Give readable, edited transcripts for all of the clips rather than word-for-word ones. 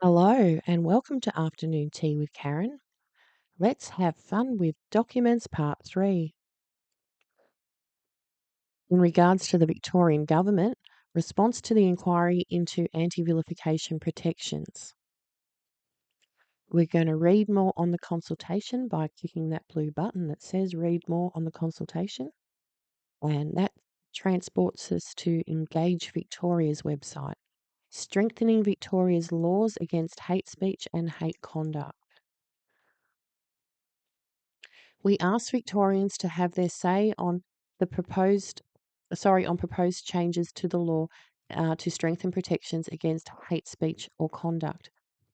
Hello and welcome to Afternoon Tea with Karen. Let's have fun with Documents Part 3. In regards to the Victorian Government, response to the inquiry into anti-vilification protections. We're going to read more on the consultation by clicking that blue button that says read more on the consultation. And that transports us to Engage Victoria's website, strengthening Victoria's laws against hate speech and hate conduct. We asked Victorians to have their say on proposed changes to the law to strengthen protections against hate speech or conduct.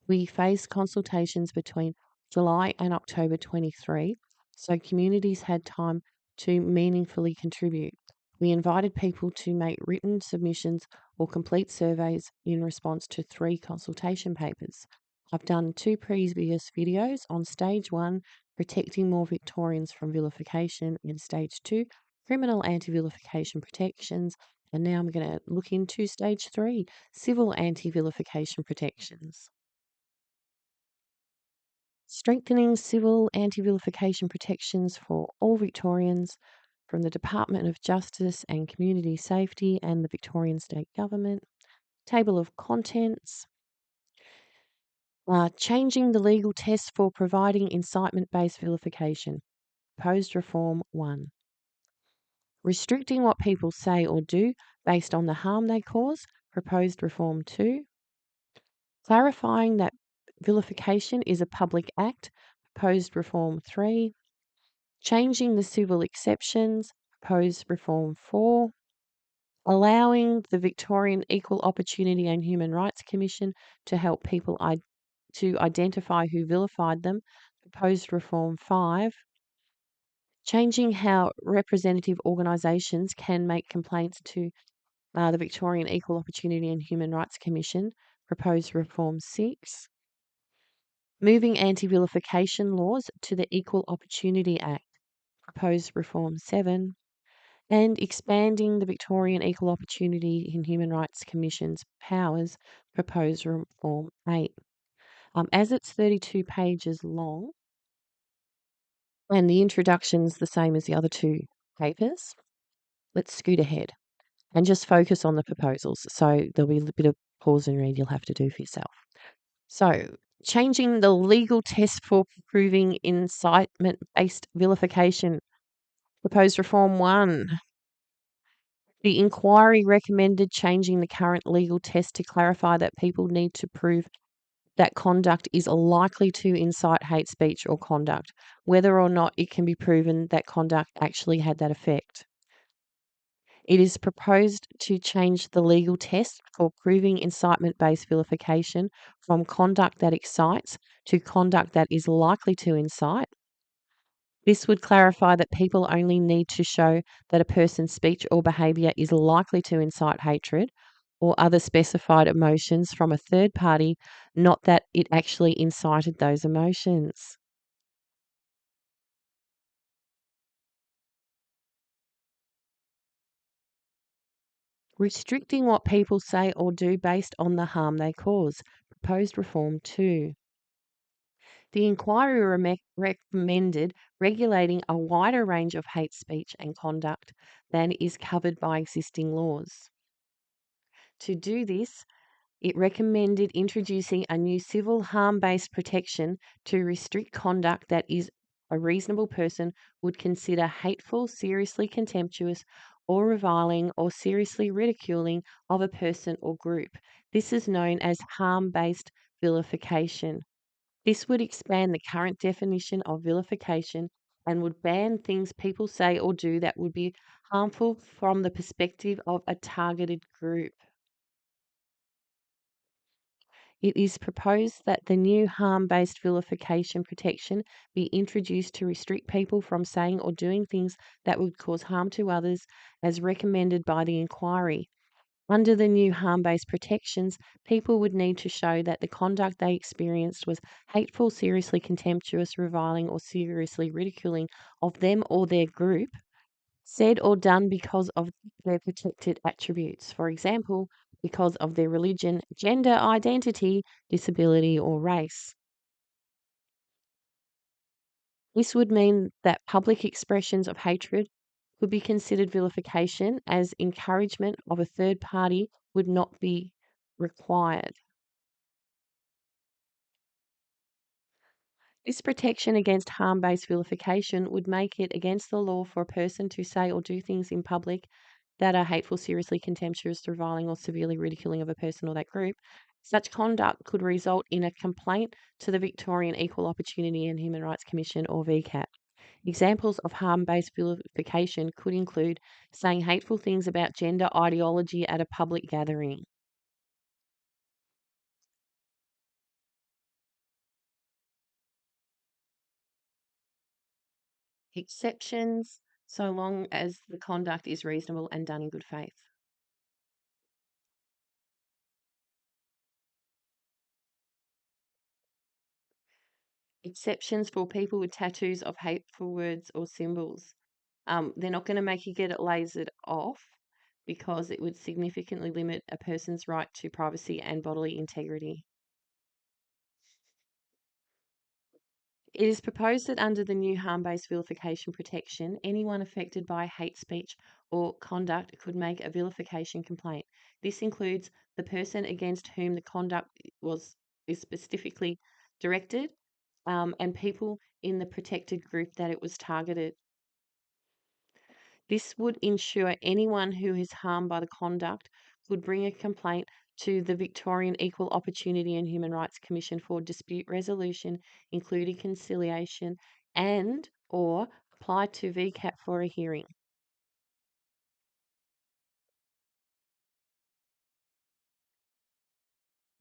We faced consultations between July and October 23, so communities had time to meaningfully contribute. We invited people to make written submissions or complete surveys in response to 3 consultation papers. I've done 2 previous videos on stage 1, protecting more Victorians from vilification, and stage 2, criminal anti-vilification protections, and now I'm going to look into stage 3, civil anti-vilification protections. Strengthening civil anti-vilification protections for all Victorians from the Department of Justice and Community Safety and the Victorian State Government. Table of contents. Changing the legal test for providing incitement-based vilification. Proposed Reform 1. Restricting what people say or do based on the harm they cause. Proposed Reform 2. Clarifying that vilification is a public act. Proposed Reform 3. Changing the civil exceptions. Proposed Reform 4. Allowing the Victorian Equal Opportunity and Human Rights Commission to help people to identify who vilified them. Proposed Reform 5. Changing how representative organisations can make complaints to the Victorian Equal Opportunity and Human Rights Commission. Proposed Reform 6. Moving anti-vilification laws to the Equal Opportunity Act. Proposed Reform 7. And expanding the Victorian Equal Opportunity and Human Rights Commission's powers. Proposed Reform 8. As it's 32 pages long, and the introduction's the same as the other 2 papers, let's scoot ahead and just focus on the proposals. So there'll be a bit of pause and read you'll have to do for yourself. So, changing the legal test for proving incitement-based vilification. Proposed Reform 1. The inquiry recommended changing the current legal test to clarify that people need to prove that conduct is likely to incite hate speech or conduct, whether or not it can be proven that conduct actually had that effect. It is proposed to change the legal test for proving incitement-based vilification from conduct that excites to conduct that is likely to incite. This would clarify that people only need to show that a person's speech or behaviour is likely to incite hatred or other specified emotions from a third party, not that it actually incited those emotions. Restricting what people say or do based on the harm they cause. Proposed Reform 2. The inquiry recommended regulating a wider range of hate speech and conduct than is covered by existing laws. To do this, it recommended introducing a new civil harm-based protection to restrict conduct that is a reasonable person would consider hateful, seriously contemptuous, or reviling or seriously ridiculing of a person or group. This is known as harm-based vilification. This would expand the current definition of vilification and would ban things people say or do that would be harmful from the perspective of a targeted group. It is proposed that the new harm-based vilification protection be introduced to restrict people from saying or doing things that would cause harm to others as recommended by the inquiry. Under the new harm-based protections, people would need to show that the conduct they experienced was hateful, seriously contemptuous, reviling, or seriously ridiculing of them or their group, said or done because of their protected attributes. For example, because of their religion, gender identity, disability, or race. This would mean that public expressions of hatred could be considered vilification, as encouragement of a third party would not be required. This protection against harm based vilification would make it against the law for a person to say or do things in public that are hateful, seriously contemptuous, reviling, or severely ridiculing of a person or that group. Such conduct could result in a complaint to the Victorian Equal Opportunity and Human Rights Commission, or VCAT. Examples of harm based vilification could include saying hateful things about gender ideology at a public gathering. Exceptions, so long as the conduct is reasonable and done in good faith. Exceptions for people with tattoos of hateful words or symbols. They're not going to make you get it lasered off because it would significantly limit a person's right to privacy and bodily integrity. It is proposed that under the new harm-based vilification protection, anyone affected by hate speech or conduct could make a vilification complaint. This includes the person against whom the conduct is specifically directed, and people in the protected group that it was targeted. This would ensure anyone who is harmed by the conduct could bring a complaint to the Victorian Equal Opportunity and Human Rights Commission for dispute resolution, including conciliation, and or apply to VCAT for a hearing.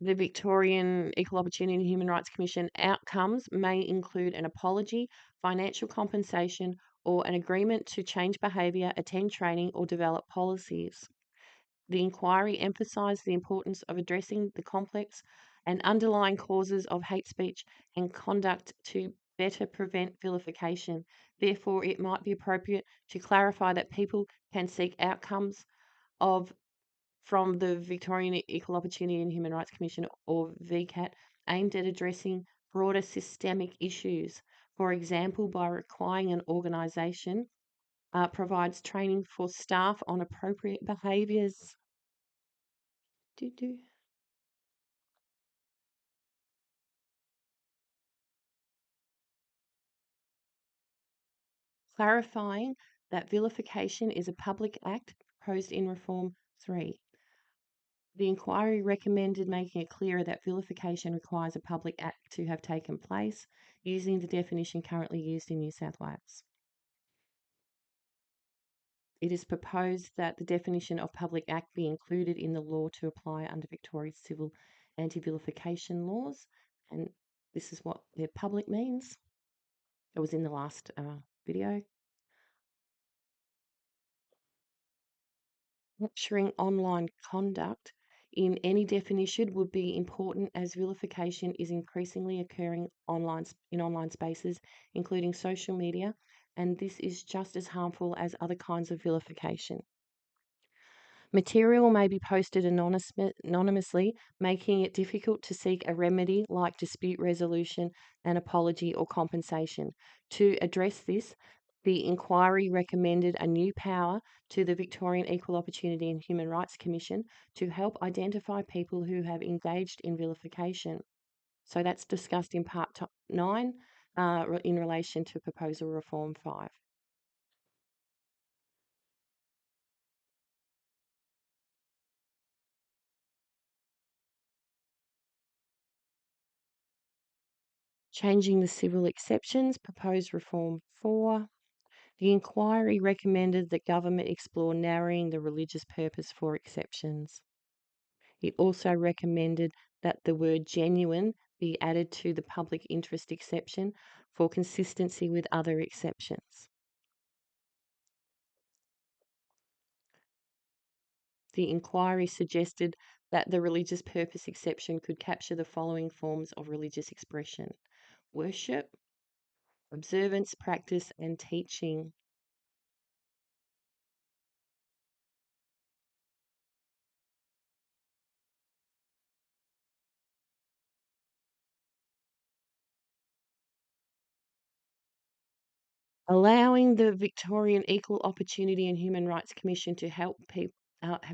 The Victorian Equal Opportunity and Human Rights Commission outcomes may include an apology, financial compensation, or an agreement to change behaviour, attend training, or develop policies. The inquiry emphasised the importance of addressing the complex and underlying causes of hate speech and conduct to better prevent vilification. Therefore, it might be appropriate to clarify that people can seek outcomes of from the Victorian Equal Opportunity and Human Rights Commission, or VCAT, aimed at addressing broader systemic issues. For example, by requiring an organisation provides training for staff on appropriate behaviours. Clarifying that vilification is a public act proposed in Reform 3. The inquiry recommended making it clearer that vilification requires a public act to have taken place, using the definition currently used in New South Wales. It is proposed that the definition of public act be included in the law to apply under Victoria's civil anti-vilification laws, and this is what their public means. It was in the last video. Capturing online conduct in any definition would be important, as vilification is increasingly occurring in online spaces, including social media, and this is just as harmful as other kinds of vilification. Material may be posted anonymously, making it difficult to seek a remedy like dispute resolution, an apology, or compensation. To address this, the inquiry recommended a new power to the Victorian Equal Opportunity and Human Rights Commission to help identify people who have engaged in vilification. So that's discussed in Part 9 in relation to Proposal Reform 5. Changing the civil exceptions, Proposed Reform 4. The inquiry recommended that government explore narrowing the religious purpose for exceptions. It also recommended that the word genuine be added to the public interest exception for consistency with other exceptions. The inquiry suggested that the religious purpose exception could capture the following forms of religious expression: worship, observance, practice, and teaching. allowing the Victorian Equal Opportunity and Human Rights Commission to help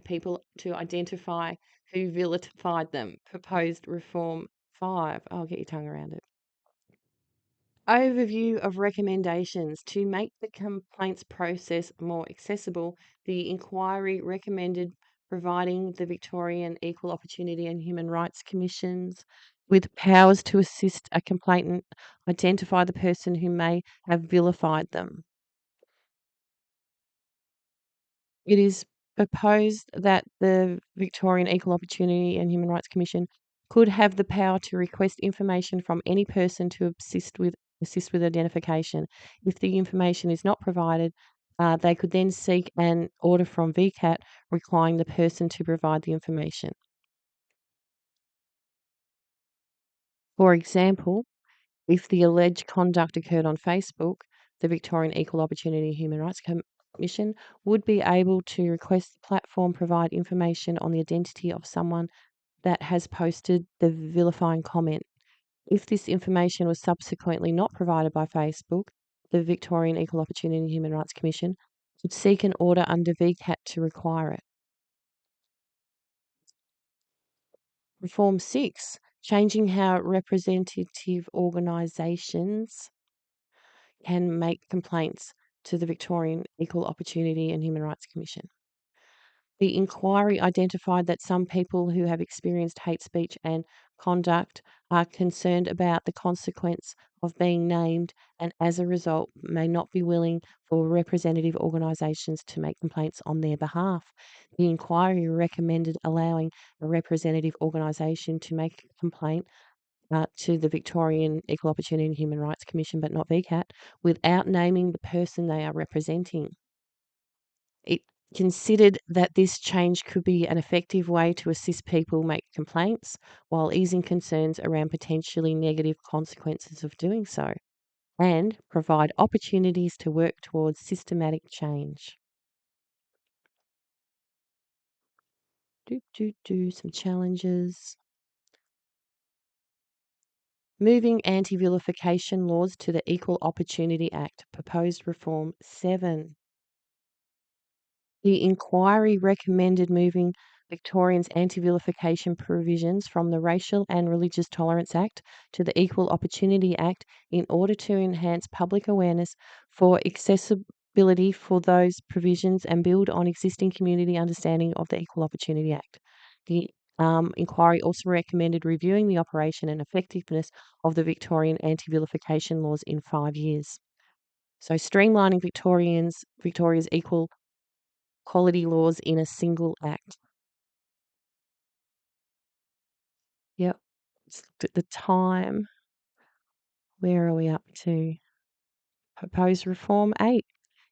people to identify who vilified them. Proposed Reform 5. I'll get your tongue around it. Overview of recommendations. To make the complaints process more accessible, the inquiry recommended providing the Victorian Equal Opportunity and Human Rights Commissions with powers to assist a complainant identify the person who may have vilified them. It is proposed that the Victorian Equal Opportunity and Human Rights Commission could have the power to request information from any person to assist with identification. If the information is not provided, they could then seek an order from VCAT requiring the person to provide the information. For example, if the alleged conduct occurred on Facebook, the Victorian Equal Opportunity and Human Rights Commission would be able to request the platform provide information on the identity of someone that has posted the vilifying comment. If this information was subsequently not provided by Facebook, the Victorian Equal Opportunity and Human Rights Commission could seek an order under VCAT to require it. Reform 6, changing how representative organisations can make complaints to the Victorian Equal Opportunity and Human Rights Commission. The inquiry identified that some people who have experienced hate speech and conduct are concerned about the consequence of being named and as a result may not be willing for representative organisations to make complaints on their behalf. The inquiry recommended allowing a representative organisation to make a complaint to the Victorian Equal Opportunity and Human Rights Commission, but not VCAT, without naming the person they are representing. It considered that this change could be an effective way to assist people make complaints while easing concerns around potentially negative consequences of doing so and provide opportunities to work towards systematic change. Some challenges. Moving anti-vilification laws to the Equal Opportunity Act. Proposed Reform 7. The inquiry recommended moving Victorians' anti-vilification provisions from the Racial and Religious Tolerance Act to the Equal Opportunity Act in order to enhance public awareness for accessibility for those provisions and build on existing community understanding of the Equal Opportunity Act. The inquiry also recommended reviewing the operation and effectiveness of the Victorian anti-vilification laws in 5 years. So streamlining Victoria's equal quality laws in a single act. Yep. At the time, where are we up to? Proposed Reform 8,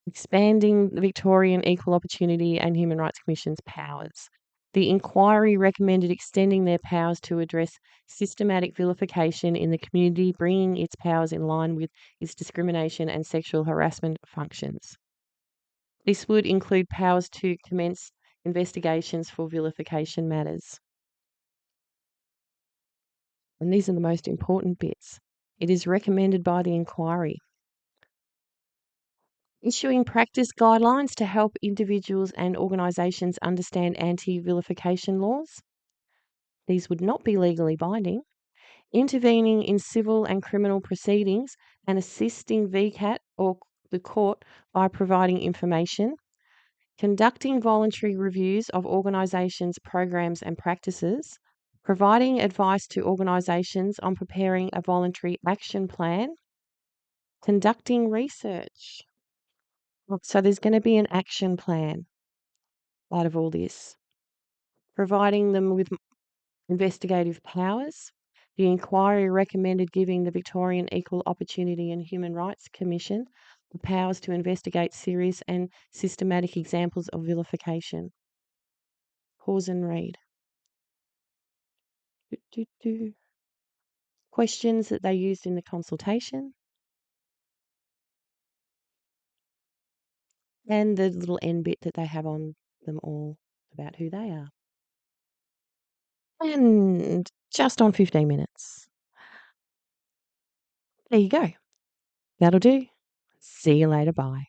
expanding the Victorian Equal Opportunity and Human Rights Commission's powers. The inquiry recommended extending their powers to address systematic vilification in the community, bringing its powers in line with its discrimination and sexual harassment functions. This would include powers to commence investigations for vilification matters. And these are the most important bits. It is recommended by the inquiry. Issuing practice guidelines to help individuals and organisations understand anti-vilification laws. These would not be legally binding. Intervening in civil and criminal proceedings and assisting VCAT or the court by providing information. Conducting voluntary reviews of organisations' programs and practices. Providing advice to organisations on preparing a voluntary action plan. Conducting research. So there's going to be an action plan out of all this. Providing them with investigative powers. The inquiry recommended giving the Victorian Equal Opportunity and Human Rights Commission the powers to investigate serious and systematic examples of vilification. Pause and read. Questions that they used in the consultation. And the little end bit that they have on them all about who they are. And just on 15 minutes. There you go. That'll do. See you later. Bye.